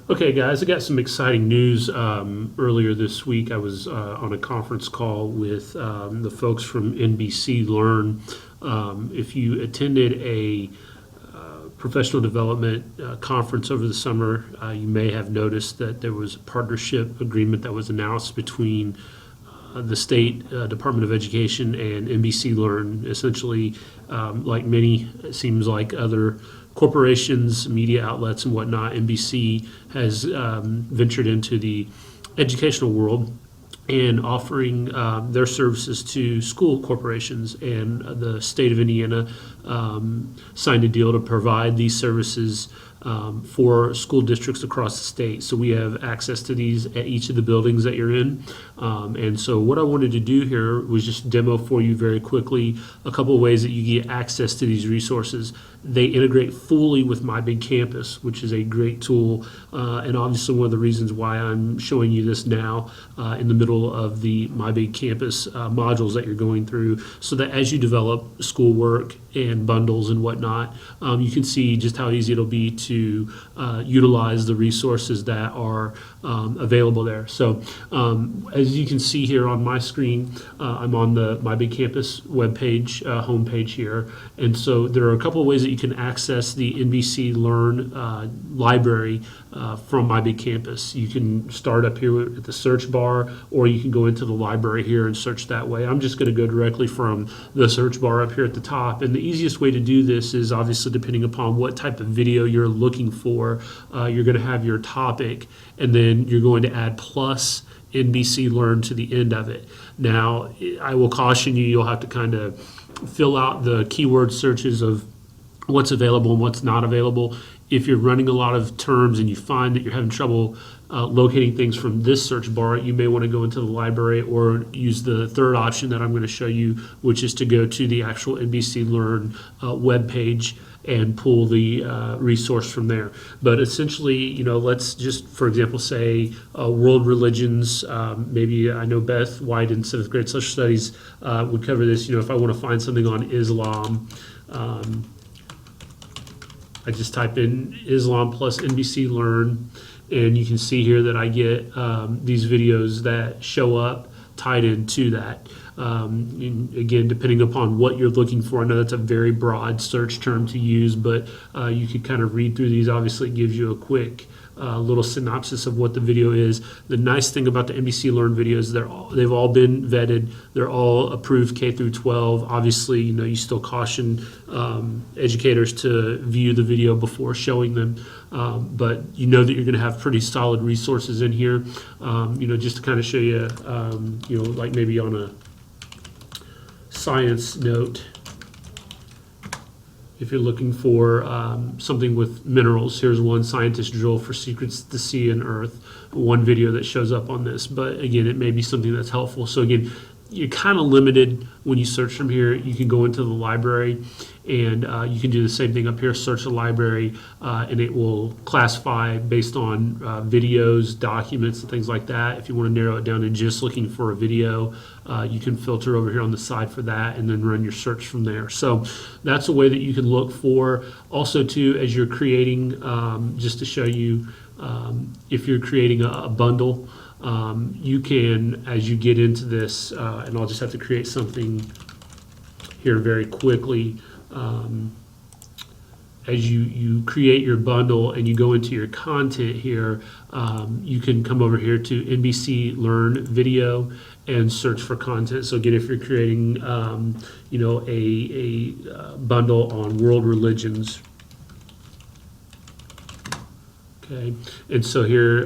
Okay, guys, I got some exciting news. Earlier this week, I was on a conference call with the folks from NBC Learn. If you attended a professional development conference over the summer, you may have noticed that there was a partnership agreement that was announced between the state Department of Education and NBC Learn. Essentially, like many, it seems like other corporations, media outlets, and whatnot, NBC has ventured into the educational world and offering their services to school corporations. And the state of Indiana signed a deal to provide these services for school districts across the state. So we have access to these at each of the buildings that you're in. And so what I wanted to do here was just demo for you very quickly a couple of ways that you get access to these resources. They integrate fully with My Big Campus, which is a great tool, and obviously one of the reasons why I'm showing you this now in the middle of the My Big Campus modules that you're going through, so that as you develop schoolwork and bundles and whatnot, you can see just how easy it'll be to utilize the resources that are available there. So as you can see here on my screen, I'm on the My Big Campus webpage, homepage here, and so there are a couple of ways that you can access the NBC Learn library from My Big Campus. You can start up here at the search bar, or you can go into the library here and search that way. I'm just going to go directly from the search bar up here at the top, and the easiest way to do this is obviously depending upon what type of video you're looking for. You're going to have your topic, and then you're going to add plus NBC Learn to the end of it. Now, I will caution you, you'll have to kind of fill out the keyword searches of what's available and what's not available. If you're running a lot of terms and you find that you're having trouble locating things from this search bar, you may want to go into the library or use the third option that I'm going to show you, which is to go to the actual NBC Learn web page and pull the resource from there. But essentially, let's just, for example, say world religions. Maybe I know Beth White in 7th grade social studies would cover this. If I want to find something on Islam, I just type in Islam plus NBC Learn, and you can see here that I get these videos that show up tied into that. Again, depending upon what you're looking for, I know that's a very broad search term to use, but you could kind of read through these. Obviously, it gives you a quick little synopsis of what the video is. The nice thing about the NBC Learn videos, they've all been vetted. They're all approved K through 12. Obviously, you still caution educators to view the video before showing them, but you know that you're going to have pretty solid resources in here. Just to kind of show you, like maybe on a science note, if you're looking for something with minerals, here's one: scientists drill for secrets to sea and earth. One video that shows up on this, but again, it may be something that's helpful. So again, you're kind of limited when you search from here. You can go into the library, and you can do the same thing up here, search the library, and it will classify based on videos, documents, and things like that. If you want to narrow it down to just looking for a video, you can filter over here on the side for that and then run your search from there. So that's a way that you can look for. Also too, as you're creating, just to show you, if you're creating a bundle, you can, as you get into this, and I'll just have to create something here very quickly. As you create your bundle and you go into your content here, you can come over here to NBC Learn Video and search for content. So again, if you're creating, a bundle on world religions, okay, and so here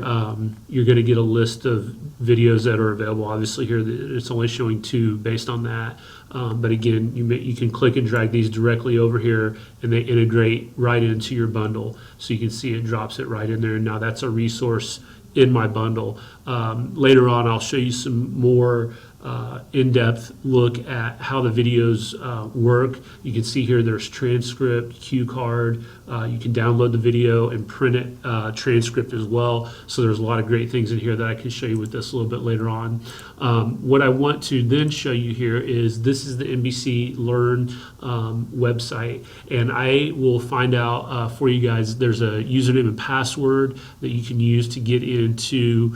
you're going to get a list of videos that are available. Obviously here it's only showing 2 based on that, but again, you can click and drag these directly over here, and they integrate right into your bundle. So you can see it drops it right in there, and now that's a resource in my bundle. Later on, I'll show you some more in-depth look at how the videos work. You can see here there's transcript, cue card. You can download the video and print it transcript as well. So there's a lot of great things in here that I can show you with this a little bit later on. What I want to then show you here is this this is the NBC Learn website, and I will find out for you guys. There's a username and password that you can use to get into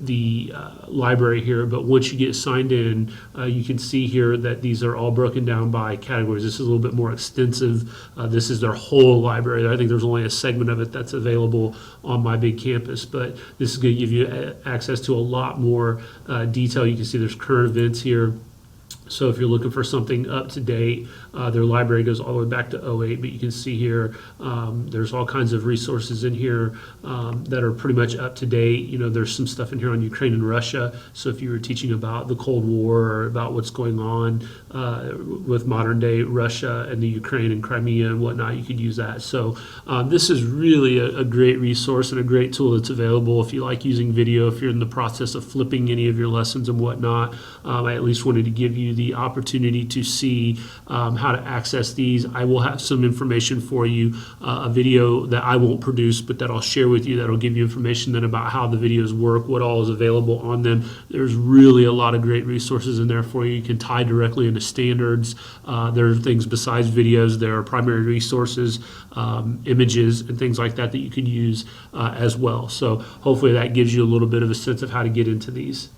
the library here. But once you get signed in, you can see here that these are all broken down by categories. This is a little bit more extensive. This is their whole library. I think there's only a segment of it that's available on my big campus, but this is going to give you access to a lot more detail. You can see there's current events here. So if you're looking for something up to date, their library goes all the way back to '08, but you can see here there's all kinds of resources in here that are pretty much up to date. You know, there's some stuff in here on Ukraine and Russia. So if you were teaching about the Cold War or about what's going on with modern day Russia and the Ukraine and Crimea and whatnot, you could use that. So this is really a great resource and a great tool that's available if you like using video, if you're in the process of flipping any of your lessons and whatnot. I at least wanted to give you the opportunity to see how to access these. I will have some information for you, a video that I won't produce, but that I'll share with you that'll give you information then about how the videos work, what all is available on them. There's really a lot of great resources in there for you. You can tie directly into standards. There are things besides videos. There are primary resources, images, and things like that that you can use as well. So hopefully that gives you a little bit of a sense of how to get into these.